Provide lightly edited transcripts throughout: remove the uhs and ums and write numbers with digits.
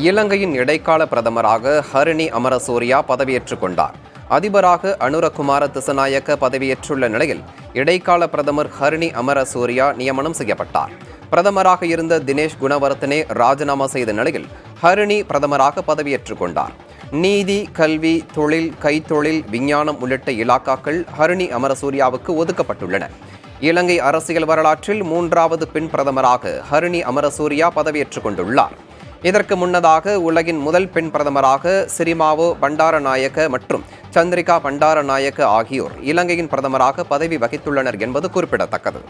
இலங்கையின் இடைக்கால பிரதமராக ஹரிணி அமரசூரியா பதவியேற்றுக் கொண்டார். அதிபராக அனுரகுமார திசநாயக்க பதவியேற்றுள்ள நிலையில் இடைக்கால பிரதமர் ஹரிணி அமரசூரியா நியமனம் செய்யப்பட்டார். பிரதமராக இருந்த தினேஷ் குணவர்த்தனே ராஜினாமா செய்த நிலையில் ஹரிணி பிரதமராக பதவியேற்றுக் கொண்டார். நீதி, கல்வி, தொழில், கைத்தொழில், விஞ்ஞானம் உள்ளிட்ட இலாக்காக்கள் ஹரிணி அமரசூரியாவுக்கு ஒதுக்கப்பட்டுள்ளன. இலங்கை அரசியல் வரலாற்றில் 3வது பெண் பிரதமராக ஹரிணி அமரசூரியா பதவியேற்றுக் கொண்டுள்ளார். இதற்கு முன்னதாக உலகின் முதல் பெண் பிரதமராக சிறிமாவோ பண்டாரநாயக்க மற்றும் சந்திரிகா பண்டாரநாயக்க ஆகியோர் இலங்கையின் பிரதமராக பதவி வகித்துள்ளனர் என்பது குறிப்பிடத்தக்கது.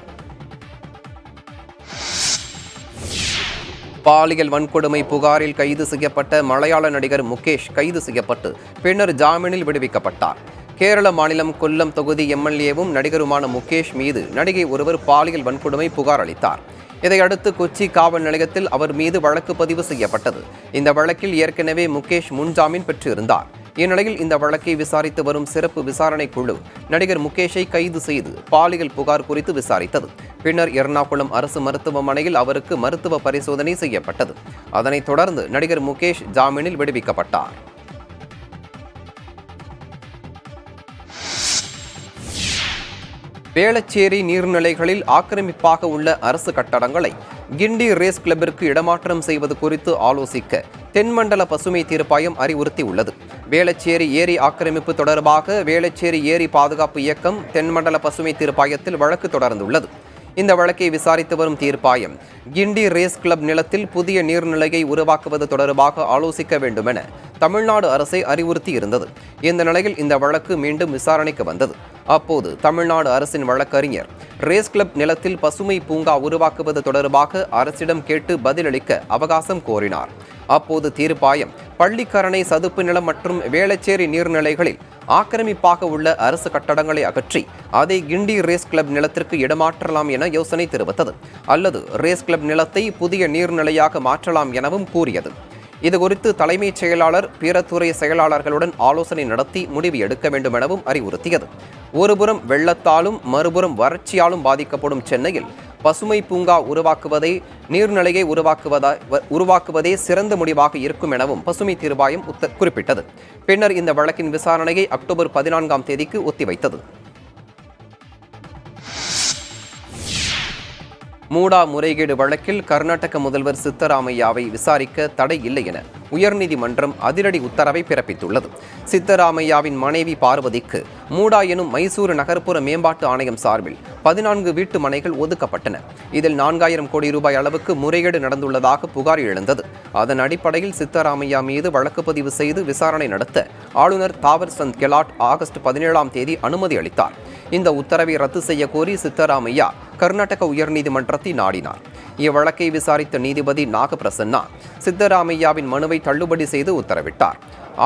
பாலியல் வன்கொடுமை புகாரில் கைது செய்யப்பட்ட மலையாள நடிகர் முகேஷ் கைது செய்யப்பட்டு பின்னர் ஜாமீனில் விடுவிக்கப்பட்டார். கேரள மாநிலம் கொல்லம் தொகுதி எம்எல்ஏவும் நடிகருமான முகேஷ் மீது நடிகை ஒருவர் பாலியல் வன்கொடுமை புகார் அளித்தார். இதையடுத்து கொச்சி காவல் நிலையத்தில் அவர் மீது வழக்கு பதிவு செய்யப்பட்டது. இந்த வழக்கில் ஏற்கனவே முகேஷ் முன்ஜாமீன் பெற்றிருந்தார். இந்நிலையில் இந்த வழக்கை விசாரித்து வரும் சிறப்பு விசாரணை குழு நடிகர் முகேஷை கைது செய்து பாலியல் புகார் குறித்து விசாரித்தது. பின்னர் எர்ணாகுளம் அரசு மருத்துவமனையில் அவருக்கு மருத்துவ பரிசோதனை செய்யப்பட்டது. அதனைத் தொடர்ந்து நடிகர் முகேஷ் ஜாமீனில் விடுவிக்கப்பட்டார். வேளச்சேரி நீர்நிலைகளில் ஆக்கிரமிப்பாக உள்ள அரசு கட்டடங்களை கிண்டி ரேஸ் கிளப்பிற்கு இடமாற்றம் செய்வது குறித்து ஆலோசிக்க தென்மண்டல பசுமை தீர்ப்பாயம் அறிவுறுத்தியுள்ளது. வேளச்சேரி ஏரி ஆக்கிரமிப்பு தொடர்பாக வேளச்சேரி ஏரி பாதுகாப்பு இயக்கம் தென்மண்டல பசுமை தீர்ப்பாயத்தில் வழக்கு தொடர்ந்துள்ளது. இந்த வழக்கை விசாரித்து வரும் தீர்ப்பாயம் கிண்டி ரேஸ் கிளப் நிலத்தில் புதிய நீர்நிலையை உருவாக்குவது தொடர்பாக ஆலோசிக்க வேண்டும் என தமிழ்நாடு அரசை அறிவுறுத்தி இருந்தது. இந்த நிலையில் இந்த வழக்கு மீண்டும் விசாரணைக்கு வந்தது. அப்போது தமிழ்நாடு அரசின் வழக்கறிஞர் ரேஸ் கிளப் நிலத்தில் பசுமை பூங்கா உருவாக்குவது தொடர்பாக அரசிடம் கேட்டு பதிலளிக்க அவகாசம் கோரினார். அப்போது தீர்ப்பாயம் பள்ளிக்கரணை சதுப்பு நிலம் மற்றும் வேளச்சேரி நீர்நிலைகளில் ஆக்கிரமிப்பாக உள்ள அரசு கட்டடங்களை அகற்றி அதை கிண்டி ரேஸ் கிளப் நிலத்திற்கு இடமாற்றலாம் என யோசனை தெரிவித்தது. அல்லது ரேஸ் கிளப் நிலத்தை புதிய நீர்நிலையாக மாற்றலாம் எனவும் கூறியது. இதுகுறித்து தலைமைச் செயலாளர் பிற துறை செயலாளர்களுடன் ஆலோசனை நடத்தி முடிவு எடுக்க வேண்டும் எனவும் அறிவுறுத்தியது. ஒருபுறம் வெள்ளத்தாலும் மறுபுறம் வறட்சியாலும் பாதிக்கப்படும் சென்னையில் பசுமை பூங்கா உருவாக்குவதை நீர்நிலையை உருவாக்குவதே சிறந்த முடிவாக இருக்கும் எனவும் பசுமை தீர்ப்பாயம் குறிப்பிட்டது. பின்னர் இந்த வழக்கின் விசாரணையை அக்டோபர் 14ஆம் தேதிக்கு ஒத்திவைத்தது. மூடா முறைகேடு வழக்கில் கர்நாடக முதல்வர் சித்தராமையாவை விசாரிக்க தடை இல்லை என உயர்நீதிமன்றம் அதிரடி உத்தரவை பிறப்பித்துள்ளது. சித்தராமையாவின் மனைவி பார்வதிக்கு மூடா எனும் மைசூரு நகர்ப்புற மேம்பாட்டு ஆணையம் சார்பில் 14 வீட்டு மனைகள் ஒதுக்கப்பட்டன. இதில் 4000 கோடி ரூபாய் அளவுக்கு முறைகேடு நடந்துள்ளதாக புகார் எழுந்தது. அதன் அடிப்படையில் சித்தராமையா மீது வழக்கு பதிவு செய்து விசாரணை நடத்த ஆளுநர் தாவர் சந்த் கெலாட் ஆகஸ்ட் 17ஆம் தேதி அனுமதி அளித்தார். இந்த உத்தரவை ரத்து செய்ய கோரி சித்தராமையா கர்நாடக உயர்நீதிமன்றத்தை நாடினார். இவ்வழக்கை விசாரித்த நீதிபதி நாகபிரசன்னா சித்தராமையாவின் மனுவை தள்ளுபடி செய்து உத்தரவிட்டார்.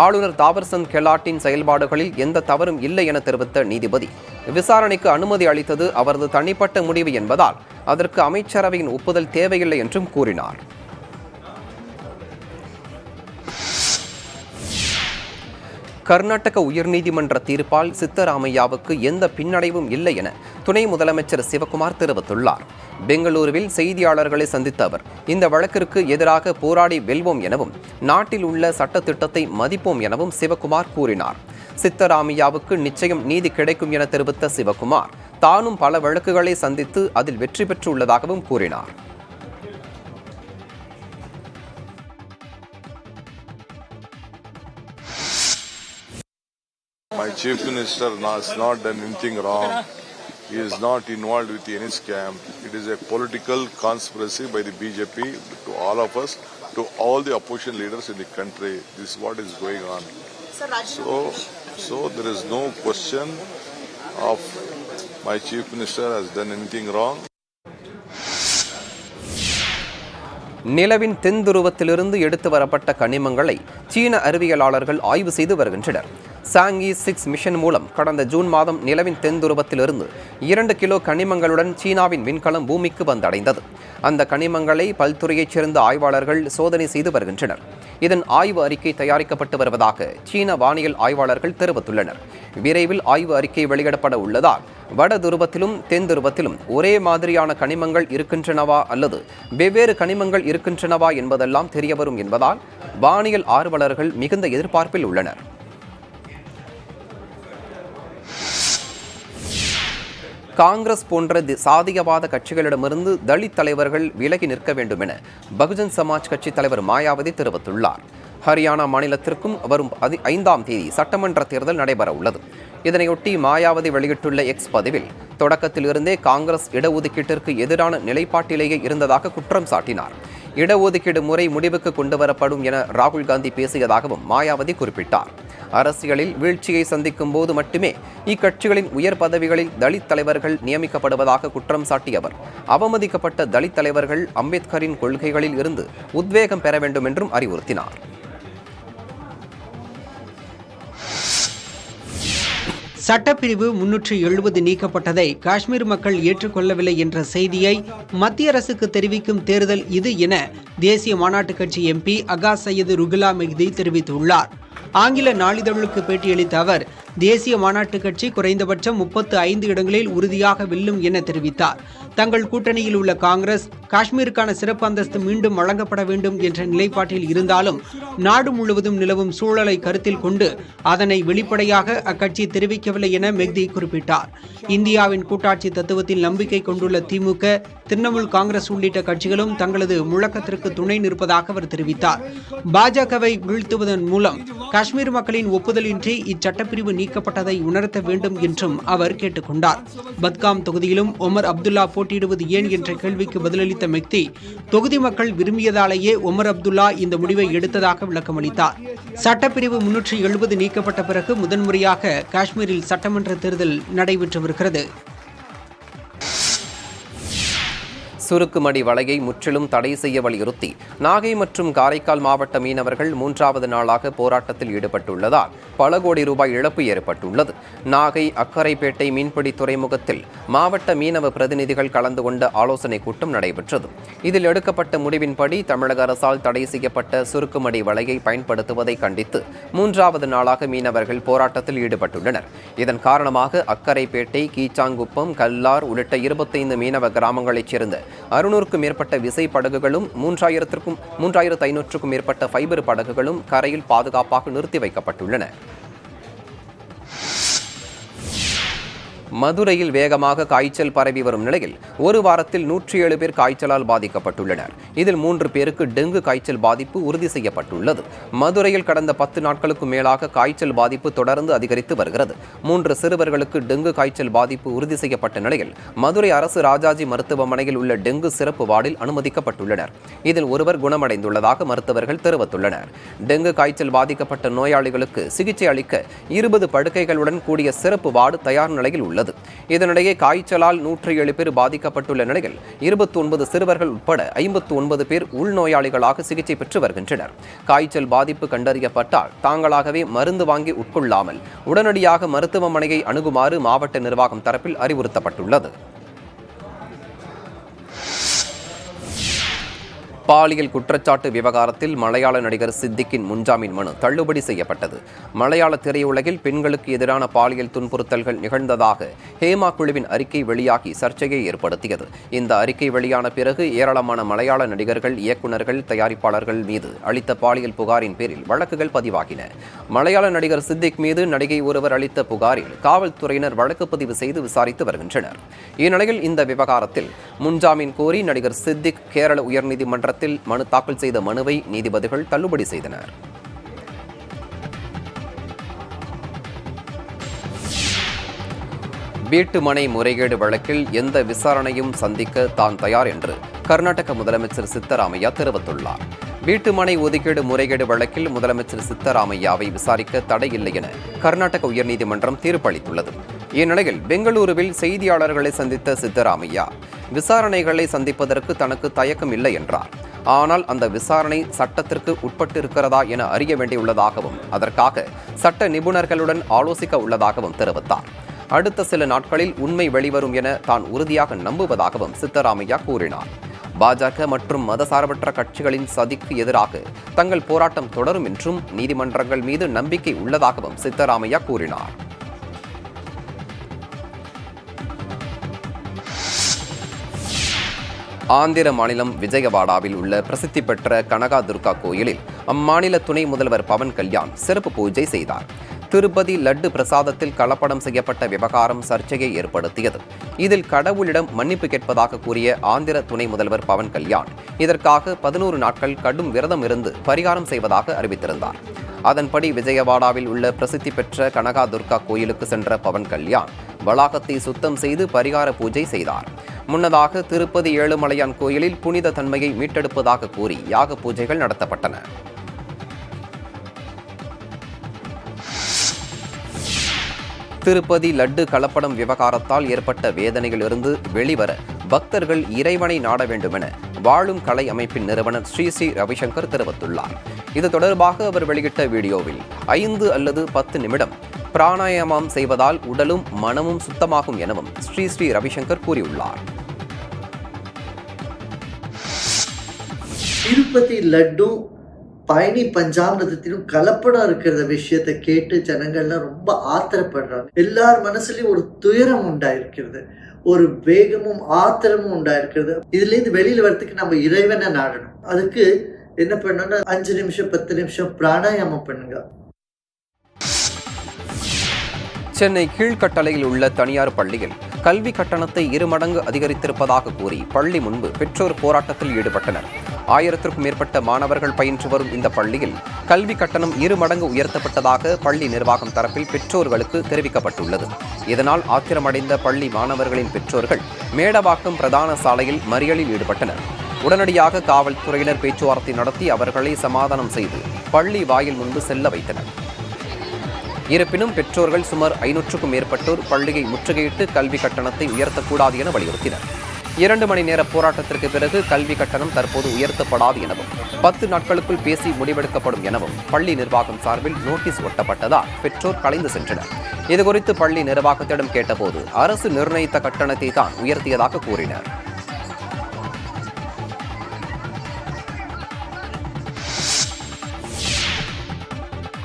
ஆளுநர் தாவர்சந்த் கெலாட்டின் செயல்பாடுகளில் எந்த தவறும் இல்லை என தெரிவித்த நீதிபதி விசாரணைக்கு அனுமதி அளித்தது அவரது தனிப்பட்ட முடிவு என்பதால் அதற்கு அமைச்சரவையின் ஒப்புதல் தேவையில்லை என்றும் கூறினார். கர்நாடக உயர்நீதிமன்ற தீர்ப்பால் சித்தராமையாவுக்கு எந்த பின்னடைவும் இல்லை என துணை முதலமைச்சர் சிவகுமார் தெரிவித்துள்ளார். பெங்களூருவில் செய்தியாளர்களை சந்தித்த அவர் இந்த வழக்கிற்கு எதிராக போராடி வெல்வோம் எனவும் நாட்டில் உள்ள சட்டத்திட்டத்தை மதிப்போம் எனவும் சிவகுமார் கூறினார். சித்தராமையாவுக்கு நிச்சயம் நீதி கிடைக்கும் என தெரிவித்த சிவகுமார் தானும் பல வழக்குகளை சந்தித்து அதில் வெற்றி பெற்றுள்ளதாகவும் கூறினார். My chief minister has not done anything wrong. He is not involved with any scam. It is a political conspiracy by the BJP to all of us, to all the opposition leaders in the country. This is what is going on. So there is no question of my chief minister has done anything wrong. நிலவின் தென்துருவத்திலிருந்து எடுத்து வரப்பட்ட கனிமங்களை சீன அறிவியலாளர்கள் ஆய்வு செய்து வருகின்றனர். Changi 6 mission மூலம் கடந்த ஜூன் மாதம் நிலவின் தென்துருவத்திலிருந்து 2 கிலோ கனிமங்களுடன் சீனாவின் விண்கலம் பூமிக்கு வந்தடைந்தது. அந்த கனிமங்களை பல்துறையைச் சேர்ந்த ஆய்வாளர்கள் சோதனை செய்து வருகின்றனர். இதன் ஆய்வு அறிக்கை தயாரிக்கப்பட்டு வருவதாக சீன வானியல் ஆய்வாளர்கள் தெரிவித்துள்ளனர். விரைவில் ஆய்வு அறிக்கை வெளியிடப்பட உள்ளதால் வட துருவத்திலும் தென் துருவத்திலும் ஒரே மாதிரியான கனிமங்கள் இருக்கின்றனவா அல்லது வெவ்வேறு கனிமங்கள் இருக்கின்றனவா என்பதெல்லாம் தெரியவரும் என்பதால் வானியல் ஆர்வலர்கள் மிகுந்த எதிர்பார்ப்பில் உள்ளனர். காங்கிரஸ் போன்ற சாதியவாத கட்சிகளிடமிருந்து தலித் தலைவர்கள் விலகி நிற்க வேண்டும் என பகுஜன் சமாஜ் கட்சித் தலைவர் மாயாவதி தெரிவித்துள்ளார். ஹரியானா மாநிலத்திற்கும் வரும் 5ஆம் தேதி சட்டமன்ற தேர்தல் நடைபெற உள்ளது. இதனையொட்டி மாயாவதி வெளியிட்டுள்ள எக்ஸ் பதிவில் தொடக்கத்தில் இருந்தே காங்கிரஸ் இடஒதுக்கீட்டிற்கு எதிரான நிலைப்பாட்டிலேயே இருந்ததாக குற்றம் சாட்டினார். இடஒதுக்கீடு முறை முடிவுக்கு கொண்டுவரப்படும் என ராகுல் காந்தி பேசியதாகவும் மாயாவதி குறிப்பிட்டார். அரசியலில் வீழ்ச்சியை சந்திக்கும் போது மட்டுமே இக்கட்சிகளின் உயர் பதவிகளில் தலித் தலைவர்கள் நியமிக்கப்படுவதாக குற்றம் சாட்டிய அவர், அவமதிக்கப்பட்ட தலித் தலைவர்கள் அம்பேத்கரின் கொள்கைகளில் இருந்து உத்வேகம் பெற வேண்டும் என்றும் அறிவுறுத்தினார். சட்டப்பிரிவு 370 நீக்கப்பட்டதை காஷ்மீர் மக்கள் ஏற்றுக்கொள்ளவில்லை என்ற செய்தியை மத்திய அரசுக்கு தெரிவிக்கும் தேர்தல் இது என தேசிய மாநாட்டு கட்சி எம்பி அகா சையது ருகுலா மெஹ்தி தெரிவித்துள்ளார். ஆங்கில நாளிதழுக்கு பேட்டியளித்த அவர், தேசிய மாநாட்டு கட்சி குறைந்தபட்சம் 35 இடங்களில் உறுதியாக வெல்லும் என தெரிவித்தார். தங்கள் கூட்டணியில் உள்ள காங்கிரஸ் காஷ்மீருக்கான சிறப்பு அந்தஸ்து மீண்டும் வழங்கப்பட வேண்டும் என்ற நிலைப்பாட்டில் இருந்தாலும் நாடு முழுவதும் நிலவும் சூழலை கருத்தில் கொண்டு அதனை வெளிப்படையாக அக்கட்சி தெரிவிக்கவில்லை என மெஹ்தி குறிப்பிட்டார். இந்தியாவின் கூட்டாட்சி தத்துவத்தில் நம்பிக்கை கொண்டுள்ள திமுக, திரிணாமுல் காங்கிரஸ் உள்ளிட்ட கட்சிகளும் தங்களது முழக்கத்திற்கு துணை நிற்பதாக அவர் தெரிவித்தார். பாஜகவை வீழ்த்துவதன் மூலம் காஷ்மீர் மக்களின் ஒப்புதலின்றி இச்சட்டப்பிரிவு நீக்கப்பட்டதை உணர்த்த வேண்டும் என்றும் அவர் கேட்டுக்கொண்டார். பத்காம் தொகுதியிலும் ஒமர் அப்துல்லா போட்டியிடுவது ஏன் என்ற கேள்விக்கு பதிலளித்த மெஹ்தி, தொகுதி மக்கள் விரும்பியதாலேயே ஒமர் அப்துல்லா இந்த முடிவை எடுத்ததாக விளக்கமளித்தார். சட்டப்பிரிவு 370 நீக்கப்பட்ட பிறகு முதன்முறையாக காஷ்மீரில் சட்டமன்ற தேர்தல் நடைபெற்று வருகிறது. சுருக்குமடி வலையை முற்றிலும் தடை செய்ய வலியுறுத்தி நாகை மற்றும் காரைக்கால் மாவட்ட மீனவர்கள் 3வது நாளாக போராட்டத்தில் ஈடுபட்டுள்ளதால் பல கோடி ரூபாய் இழப்பு ஏற்பட்டுள்ளது. நாகை அக்கரைப்பேட்டை மீன்பிடி துறைமுகத்தில் மாவட்ட மீனவ பிரதிநிதிகள் கலந்து கொண்ட ஆலோசனைக் கூட்டம் நடைபெற்றது. இதில் எடுக்கப்பட்ட முடிவின்படி தமிழக அரசால் தடை செய்யப்பட்ட சுருக்குமடி வலையை பயன்படுத்துவதை கண்டித்து 3வது நாளாக மீனவர்கள் போராட்டத்தில் ஈடுபட்டுள்ளனர். இதன் காரணமாக அக்கரைப்பேட்டை, கீச்சாங்குப்பம், கல்லார் உள்ளிட்ட 25 மீனவ கிராமங்களைச் சேர்ந்த 600க்கும் மேற்பட்ட விசை படகுகளும் 3500க்கும் மேற்பட்ட ஃபைபர் படகுகளும் கரையில் பாதுகாப்பாக நிறுத்தி வைக்கப்பட்டுள்ளன. மதுரையில் வேகமாக காய்ச்சல் பரவி வரும் நிலையில் ஒரு வாரத்தில் 107 பேர் காய்ச்சலால் பாதிக்கப்பட்டுள்ளனர். இதில் 3 பேருக்கு டெங்கு காய்ச்சல் பாதிப்பு உறுதி செய்யப்பட்டுள்ளது. மதுரையில் கடந்த 10 நாட்களுக்கு மேலாக காய்ச்சல் பாதிப்பு தொடர்ந்து அதிகரித்து வருகிறது. 3 சிறுவர்களுக்கு டெங்கு காய்ச்சல் பாதிப்பு உறுதி செய்யப்பட்ட நிலையில் மதுரை அரசு ராஜாஜி மருத்துவமனையில் உள்ள டெங்கு சிறப்பு வார்டில் அனுமதிக்கப்பட்டுள்ளனர். இதில் ஒருவர் குணமடைந்துள்ளதாக மருத்துவர்கள் தெரிவித்துள்ளனர். டெங்கு காய்ச்சல் பாதிக்கப்பட்ட நோயாளிகளுக்கு சிகிச்சை அளிக்க 20 படுக்கைகளுடன் கூடிய சிறப்பு வார்டு தயார் நிலையில் உள்ளது. இதனிடையே காய்ச்சலால் 107 பேர் பாதிக்கப்பட்டுள்ள நிலையில் 29 சிறுவர்கள் உட்பட 59 பேர் உள்நோயாளிகளாக சிகிச்சை பெற்று வருகின்றனர். காய்ச்சல் பாதிப்பு கண்டறியப்பட்டால் தாங்களாகவே மருந்து வாங்கி உட்கொள்ளாமல் உடனடியாக மருத்துவமனையை அணுகுமாறு மாவட்ட நிர்வாகம் தரப்பில் அறிவுறுத்தப்பட்டுள்ளது. பாலியல் குற்றச்சாட்டு விவகாரத்தில் மலையாள நடிகர் சித்திக்கின் முன்ஜாமீன் மனு தள்ளுபடி செய்யப்பட்டது. மலையாள திரையுலகில் பெண்களுக்கு எதிரான பாலியல் துன்புறுத்தல்கள் நிகழ்ந்ததாக ஹேமா குழுவின் அறிக்கை வெளியாகி சர்ச்சையை ஏற்படுத்தியது. இந்த அறிக்கை வெளியான பிறகு ஏராளமான மலையாள நடிகர்கள், இயக்குநர்கள், தயாரிப்பாளர்கள் மீது அளித்த பாலியல் புகாரின் பேரில் வழக்குகள் பதிவாகின. மலையாள நடிகர் சித்திக் மீது நடிகை ஒருவர் அளித்த புகாரில் காவல்துறையினர் வழக்கு பதிவு செய்து விசாரித்து வருகின்றனர். இந்நிலையில் இந்த விவகாரத்தில் முன்ஜாமீன் கோரி நடிகர் சித்திக் கேரள உயர்நீதிமன்ற மனு தாக்கல் செய்த மனுவை நீதிபதிகள் தள்ளுபடி செய்தனர். வீட்டுமனை முறைகேடு வழக்கில் எந்த விசாரணையும் சந்திக்க தான் தயார் என்று கர்நாடக முதலமைச்சர் சித்தராமையா தெரிவித்துள்ளார். வீட்டுமனை ஒதுக்கீடு முறைகேடு வழக்கில் முதலமைச்சர் சித்தராமையாவை விசாரிக்க தடையில்லை என கர்நாடக உயர்நீதிமன்றம் தீர்ப்பளித்துள்ளது. இந்நிலையில் பெங்களூருவில் செய்தியாளர்களை சந்தித்த சித்தராமையா விசாரணைகளை சந்திப்பதற்கு தனக்கு தயக்கம் இல்லை என்றார். ஆனால் அந்த விசாரணை சட்டத்திற்கு உட்பட்டிருக்கிறதா என அறிய வேண்டியுள்ளதாகவும் அதற்காக சட்ட நிபுணர்களுடன் ஆலோசிக்க உள்ளதாகவும் தெரிவித்தார். அடுத்த சில நாட்களில் உண்மை வெளிவரும் என தான் உறுதியாக நம்புவதாகவும் சித்தராமையா கூறினார். பாஜக மற்றும் மதசார்பற்ற கட்சிகளின் சதிக்கு எதிராக தங்கள் போராட்டம் தொடரும் என்றும் நீதிமன்றங்கள் மீது நம்பிக்கை உள்ளதாகவும் சித்தராமையா கூறினார். ஆந்திர மாநிலம் விஜயவாடாவில் உள்ள பிரசித்தி பெற்ற கனகா துர்கா கோயிலில் அம்மாநில துணை முதல்வர் பவன் கல்யாண் சிறப்பு பூஜை செய்தார். திருப்பதி லட்டு பிரசாதத்தில் கலப்படம் செய்யப்பட்ட விவகாரம் சர்ச்சையை ஏற்படுத்தியது. இதில் கடவுளிடம் மன்னிப்பு கேட்பதாக கூறிய ஆந்திர துணை முதல்வர் பவன் கல்யாண் இதற்காக 11 நாட்கள் கடும் விரதம் இருந்து பரிகாரம் செய்வதாக அறிவித்திருந்தார். அதன்படி விஜயவாடாவில் உள்ள பிரசித்தி பெற்ற கனகா துர்கா கோயிலுக்கு சென்ற பவன் கல்யாண் வளாகத்தை சுத்தம் செய்து பரிகார பூஜை செய்தார். முன்னதாக திருப்பதி ஏழுமலையான் கோயிலில் புனித தன்மையை மீட்டெடுப்பதாக கூறி யாக பூஜைகள் நடத்தப்பட்டன. திருப்பதி லட்டு கலப்படம் விவகாரத்தால் ஏற்பட்ட வேதனையிலிருந்து வெளிவர பக்தர்கள் இறைவனை நாட வேண்டுமென வாழும் கலை அமைப்பின் நிறுவனர் ஸ்ரீ ஸ்ரீ ரவிசங்கர் தெரிவித்துள்ளார். இது தொடர்பாக அவர் வெளியிட்ட வீடியோவில் 5 அல்லது 10 நிமிடம் பிராணாயாமம் செய்வதால் உடலும் மனமும் சுத்தமாகும் எனவும் ஸ்ரீ ஸ்ரீ ரவிசங்கர் கூறியுள்ளார். திருப்பதி லட்டும் பழனி பஞ்சாமிரதத்திலும் கலப்படம் இருக்கிற விஷயத்தை கேட்டு ஜனங்கள்லாம் ரொம்ப ஆத்திரப்படுறாங்க. எல்லார் மனசுலயும் ஒரு துயரம் உண்டாயிருக்கிறது, ஒரு வேகமும் ஆத்திரமும் உண்டாயிருக்கிறது. இதுல இருந்து வெளியில வரதுக்கு நம்ம இறைவனை நாடணும். அதுக்கு என்ன பண்ணணும்னா 5 நிமிஷம் 10 நிமிஷம் பிராணாயாமம் பண்ணுங்க. சென்னை கீழ்கட்டளையில் உள்ள தனியார் பள்ளியில் கல்வி கட்டணத்தை 2 மடங்கு அதிகரித்திருப்பதாக கூறி பள்ளி முன்பு பெற்றோர் போராட்டத்தில் ஈடுபட்டனர். 1000க்கும் மேற்பட்ட மாணவர்கள் பயின்று வரும் இந்த பள்ளியில் கல்வி கட்டணம் 2 மடங்கு உயர்த்தப்பட்டதாக பள்ளி நிர்வாகம் தரப்பில் பெற்றோர்களுக்கு தெரிவிக்கப்பட்டுள்ளது. இதனால் ஆத்திரமடைந்த பள்ளி மாணவர்களின் பெற்றோர்கள் மேடவாக்கம் பிரதான சாலையில் மறியலில் ஈடுபட்டனர். உடனடியாக காவல்துறையினர் பேச்சுவார்த்தை நடத்தி அவர்களை சமாதானம் செய்து பள்ளி வாயில் முன்பு செல்ல வைத்தனர். இருப்பினும் பெற்றோர்கள் சுமார் 500க்கும் மேற்பட்டோர் பள்ளியை முற்றுகையிட்டு கல்வி கட்டணத்தை உயர்த்தக்கூடாது என வலியுறுத்தினர். 2 மணி நேர போராட்டத்திற்கு பிறகு கல்வி கட்டணம் தற்போது உயர்த்தப்படாது எனவும் 10 நாட்களுக்குள் பேசி முடிவெடுக்கப்படும் எனவும் பள்ளி நிர்வாகம் சார்பில் நோட்டீஸ் ஒட்டப்பட்டதால் பெற்றோர் கலைந்து சென்றனர். இதுகுறித்து பள்ளி நிர்வாகத்திடம் கேட்டபோது அரசு நிர்ணயித்த கட்டணத்தை தான் உயர்த்தியதாக கூறினர்.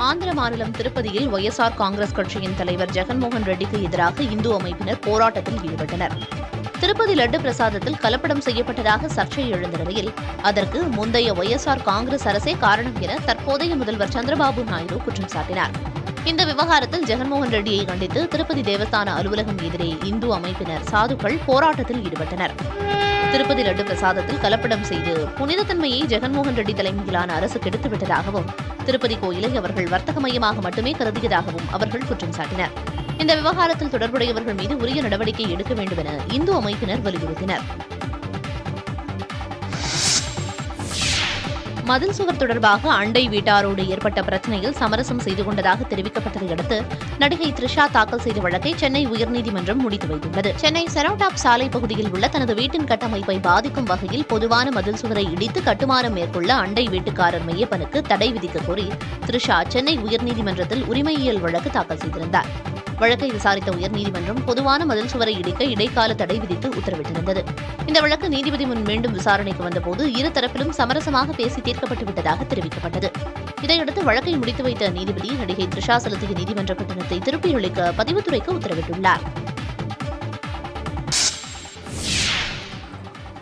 ஆந்திர மாநிலம் திருப்பதியில் ஒய்எஸ்ஆர் காங்கிரஸ் கட்சியின் தலைவர் ஜெகன்மோகன் ரெட்டிக்கு எதிராக இந்து அமைப்பினர் போராட்டத்தில் ஈடுபட்டனர். திருப்பதி லட்டு பிரசாதத்தில் கலப்படம் செய்யப்பட்டதாக சர்ச்சை எழுந்த நிலையில் அதற்கு முந்தைய ஒய்எஸ்ஆர் காங்கிரஸ் அரசே காரணம் என தற்போதைய முதல்வர் சந்திரபாபு நாயுடு குற்றம் சாட்டினார். இந்த விவகாரத்தில் ஜெகன்மோகன் ரெட்டியை கண்டித்து திருப்பதி தேவஸ்தான அலுவலகம் எதிரே இந்து அமைப்பினர் சாதுக்கள் போராட்டத்தில் ஈடுபட்டனர். திருப்பதி லட்டு பிரசாதத்தில் கலப்படம் செய்து புனிதத்தன்மையை ஜெகன்மோகன் ரெட்டி தலைமையிலான அரசு கெடுத்துவிட்டதாகவும் திருப்பதி கோயிலை அவர்கள் வர்த்தக மையமாக மட்டுமே கருதியதாகவும் அவர்கள் குற்றம் சாட்டினர். இந்த விவகாரத்தில் தொடர்புடையவர்கள் மீது உரிய நடவடிக்கை எடுக்க வேண்டும் என இந்து அமைப்பினர் வலியுறுத்தினர். மதில் சுவர் தொடர்பாக அண்டை வீட்டாரோடு ஏற்பட்ட பிரச்சனையில் சமரசம் செய்து கொண்டதாக தெரிவிக்கப்பட்டதை அடுத்து நடிகை த்ரிஷா தாக்கல் செய்த வழக்கை சென்னை உயர்நீதிமன்றம் முடித்து வைத்துள்ளது. சென்னை செரோடாப் சாலை பகுதியில் உள்ள தனது வீட்டின் கட்டமைப்பை பாதிக்கும் வகையில் பொதுவான மதில் சுவரை இடித்து கட்டுமானம் மேற்கொள்ள அண்டை வீட்டுக்காரர் மெய்யப்பனுக்கு தடை விதிக்க கோரி த்ரிஷா சென்னை உயர்நீதிமன்றத்தில் உரிமையியல் வழக்கு தாக்கல் செய்திருந்தார். வழக்கை விசாரித்த உயர்நீதிமன்றம் பொதுவான மதில் சுவரை இடிக்க இடைக்கால தடை விதித்து உத்தரவிட்டிருந்தது. இந்த வழக்கு நீதிபதி முன் மீண்டும் விசாரணைக்கு வந்தபோது இருதரப்பிலும் சமரசமாக பேசி தீர்க்கப்பட்டுவிட்டதாக தெரிவிக்கப்பட்டது. இதையடுத்து வழக்கை முடித்து வைத்த நீதிபதி நடிகை த்ரிஷா செலுத்திய நீதிமன்ற கட்டணத்தை திருப்பிக் அளிக்க பதிவுத்துறைக்கு உத்தரவிட்டுள்ளார்.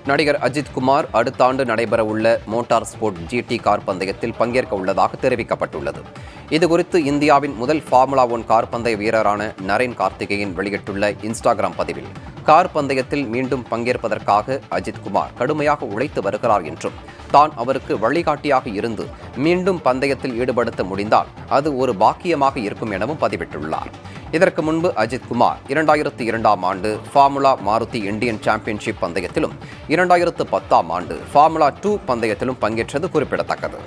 நடிகர் அஜித் குமார் அடுத்த ஆண்டு நடைபெறவுள்ள மோட்டார் ஸ்போர்ட் GT கார் பந்தயத்தில் பங்கேற்க உள்ளதாக தெரிவிக்கப்பட்டுள்ளது. இதுகுறித்து இந்தியாவின் முதல் ஃபார்முலா 1 கார் பந்தய வீரரான நரேன் கார்த்திகேயன் வெளியிட்டுள்ள இன்ஸ்டாகிராம் பதிவில் கார் பந்தயத்தில் மீண்டும் பங்கேற்பதற்காக அஜித் குமார் கடுமையாக உழைத்து வருகிறார் என்றும் தான் அவருக்கு வழிகாட்டியாக இருந்து மீண்டும் பந்தயத்தில் ஈடுபடுத்த முடிந்தால் அது ஒரு பாக்கியமாக இருக்கும் எனவும் பதிவிட்டுள்ளார். இதற்கு முன்பு அஜித் குமார் 2002ஆம் ஆண்டு ஃபார்முலா மாருதி இந்தியன் சாம்பியன்ஷிப் பந்தயத்திலும் 2010ஆம் ஆண்டு ஃபார்முலா 2 பந்தயத்திலும் பங்கேற்றது குறிப்பிடத்தக்கது.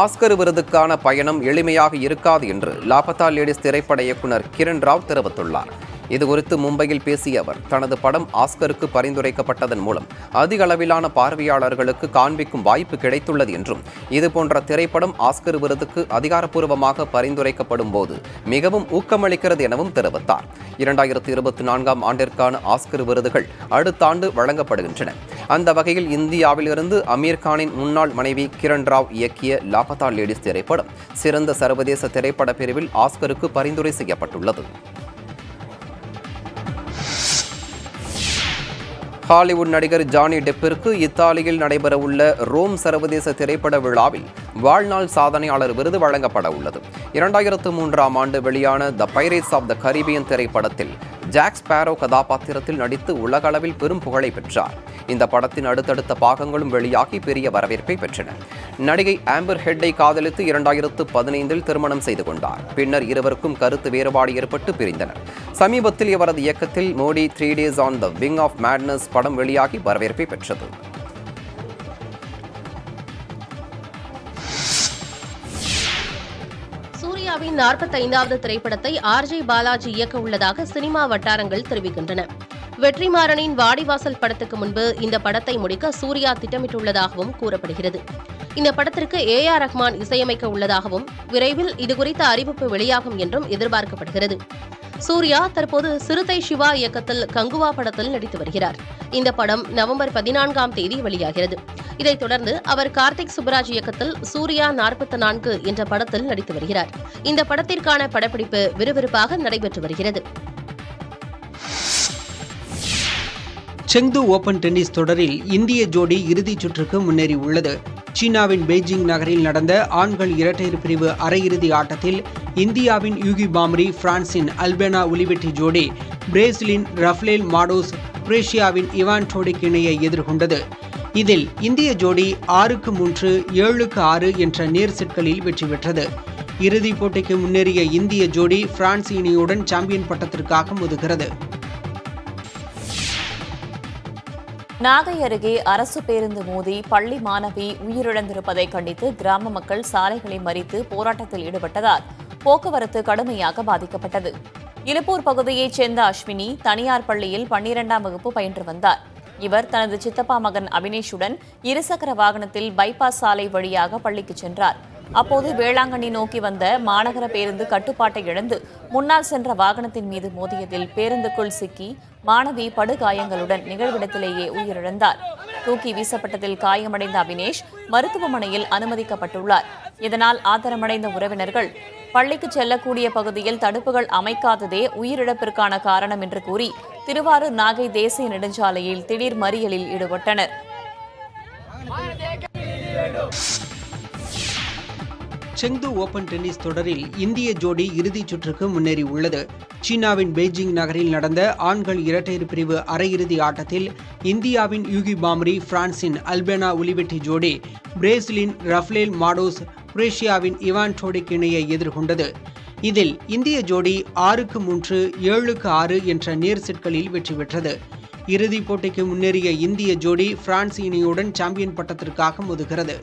ஆஸ்கர் விருதுக்கான பயணம் எளிமையாக இருக்காது என்று லாபதா லேடிஸ் திரைப்பட இயக்குனர் கிரண் ராவ் தெரிவித்துள்ளார். இதுகுறித்து மும்பையில் பேசிய அவர் தனது படம் ஆஸ்கருக்கு பரிந்துரைக்கப்பட்டதன் மூலம் அதிக அளவிலான பார்வையாளர்களுக்கு காண்பிக்கும் வாய்ப்பு கிடைத்துள்ளது என்றும் இதுபோன்ற திரைப்படம் ஆஸ்கர் விருதுக்கு அதிகாரப்பூர்வமாக பரிந்துரைக்கப்படும் போது மிகவும் ஊக்கமளிக்கிறது எனவும் தெரிவித்தார். 2024ஆம் ஆண்டிற்கான ஆஸ்கர் விருதுகள் அடுத்த ஆண்டு வழங்கப்படுகின்றன. அந்த வகையில் இந்தியாவிலிருந்து அமீர் கானின் முன்னாள் மனைவி கிரண் ராவ் இயக்கிய லாபதா லேடிஸ் திரைப்படம் சிறந்த சர்வதேச திரைப்பட பிரிவில் ஆஸ்கருக்கு பரிந்துரை செய்யப்பட்டுள்ளது. ஹாலிவுட் நடிகர் ஜானி டெப்பிற்கு இத்தாலியில் நடைபெறவுள்ள ரோம் சர்வதேச திரைப்பட விழாவில் வாழ்நாள் சாதனையாளர் விருது வழங்கப்பட உள்ளது. 2003ஆம் ஆண்டு வெளியான த பைரேட்ஸ் ஆஃப் த கரீபியன் திரைப்படத்தில் ஜாக் ஸ்பேரோ கதாபாத்திரத்தில் நடித்து உலகளவில் பெரும் புகழை பெற்றார். இந்த படத்தின் அடுத்தடுத்த பாகங்களும் வெளியாகி பெரிய வரவேற்பை பெற்றன. நடிகை ஆம்பர் ஹெட்டை காதலித்து 2015இல் திருமணம் செய்து கொண்டார். பின்னர் இருவருக்கும் கருத்து வேறுபாடு ஏற்பட்டு பிரிந்தனர். சமீபத்தில் இவரது இயக்கத்தில் Modi 3 Days on the Wing of Madness படம் வெளியாகி வரவேற்பை பெற்றது. சூர்யாவின் 45வது திரைப்படத்தை ஆர்ஜே பாலாஜி இயக்க உள்ளதாக சினிமா வட்டாரங்கள் தெரிவிக்கின்றன. வெற்றிமாறனின் வாடிவாசல் படத்துக்கு முன்பு இந்த படத்தை முடிக்க சூர்யா திட்டமிட்டுள்ளதாகவும் கூறப்படுகிறது. இந்த படத்திற்கு AR ரஹ்மான் இசையமைக்க உள்ளதாகவும் விரைவில் இதுகுறித்த அறிவிப்பு வெளியாகும் என்றும் எதிர்பார்க்கப்படுகிறது. சூர்யா தற்போது சிறுத்தை சிவா இயக்கத்தில் கங்குவா படத்தில் நடித்து வருகிறார். இந்த படம் நவம்பர் 14ஆம் தேதி வெளியாகிறது. இதைத் தொடர்ந்து அவர் கார்த்திக் சுப்பராஜ் இயக்கத்தில் சூர்யா 44 என்ற படத்தில் நடித்து வருகிறார். இந்த படத்திற்கான படப்பிடிப்பு விறுவிறுப்பாக நடைபெற்று வருகிறது. செங்து ஓபன் டென்னிஸ் தொடரில் இந்திய ஜோடி இறுதிச் சுற்றுக்கு முன்னேறியுள்ளது. சீனாவின் பெய்ஜிங் நகரில் நடந்த ஆண்கள் இரட்டையர் பிரிவு அரையிறுதி ஆட்டத்தில் இந்தியாவின் யூகி பாம்ரி, பிரான்சின் அல்பேனா ஒலிவெட்டி ஜோடி பிரேசிலின் ரஃபேல் மாடோஸ், குரேஷியாவின் இவான் டோடிக் இணையை எதிர்கொண்டது. இதில் இந்திய ஜோடி 6-3, 7-6 என்ற நேர் செட்களில் வெற்றி பெற்றது. இறுதிப் போட்டிக்கு முன்னேறிய இந்திய ஜோடி பிரான்ஸ் இணையுடன் சாம்பியன் பட்டத்திற்காக மோதுகிறது. நாகை அருகே அரசு பேருந்து மோதி பள்ளி மாணவி உயிரிழந்திருப்பதை கண்டித்து கிராம மக்கள் சாலைகளை மறித்து போராட்டத்தில் ஈடுபட்டதால் போக்குவரத்து கடுமையாக பாதிக்கப்பட்டது. இலுப்பூர் பகுதியைச் சேர்ந்த அஸ்வினி தனியார் பள்ளியில் 12ஆம் வகுப்பு பயின்று வந்தார். இவர் தனது சித்தப்பா மகன் அபினேஷுடன் இருசக்கர வாகனத்தில் பைபாஸ் சாலை வழியாக பள்ளிக்கு சென்றார். அப்போது வேளாங்கண்ணி நோக்கி வந்த மாநகர பேருந்து கட்டுப்பாட்டை இழந்து முன்னால் சென்ற வாகனத்தின் மீது மோதியதில் பேருந்துக்குள் சிக்கி மாணவி படுகாயங்களுடன் நிகழ்விடத்திலேயே உயிரிழந்தார். தூக்கி வீசப்பட்டதில் காயமடைந்த அபினேஷ் மருத்துவமனையில் அனுமதிக்கப்பட்டுள்ளார். இதனால் ஆத்திரமடைந்த உறவினர்கள் பள்ளிக்கு செல்லக்கூடிய பகுதியில் தடுப்புகள் அமைக்காததே உயிரிழப்பிற்கான காரணம் என்று கூறி திருவாரூர் நாகை தேசிய நெடுஞ்சாலையில் திடீர் மறியலில் ஈடுபட்டனர். செங்து ஓபன் டென்னிஸ் தொடரில் இந்திய ஜோடி இறுதிச் சுற்றுக்கு முன்னேறியுள்ளது. சீனாவின் பெய்ஜிங் நகரில் நடந்த ஆண்கள் இரட்டையர் பிரிவு அரையிறுதி ஆட்டத்தில் இந்தியாவின் யூகி பாம்ரி, பிரான்சின் அல்பேனா ஒலிவெட்டி ஜோடி பிரேசிலின் ரஃபேல் மாடோஸ், குரேஷியாவின் இவான் டோடிக் இணையை எதிர்கொண்டது. இதில் இந்திய ஜோடி 6-3, 7-6 என்ற நேர் செட்களில் வெற்றி பெற்றது. இறுதிப் போட்டிக்கு முன்னேறிய இந்திய ஜோடி பிரான்ஸ் இணையுடன் சாம்பியன் பட்டத்திற்காக மோதுகிறது.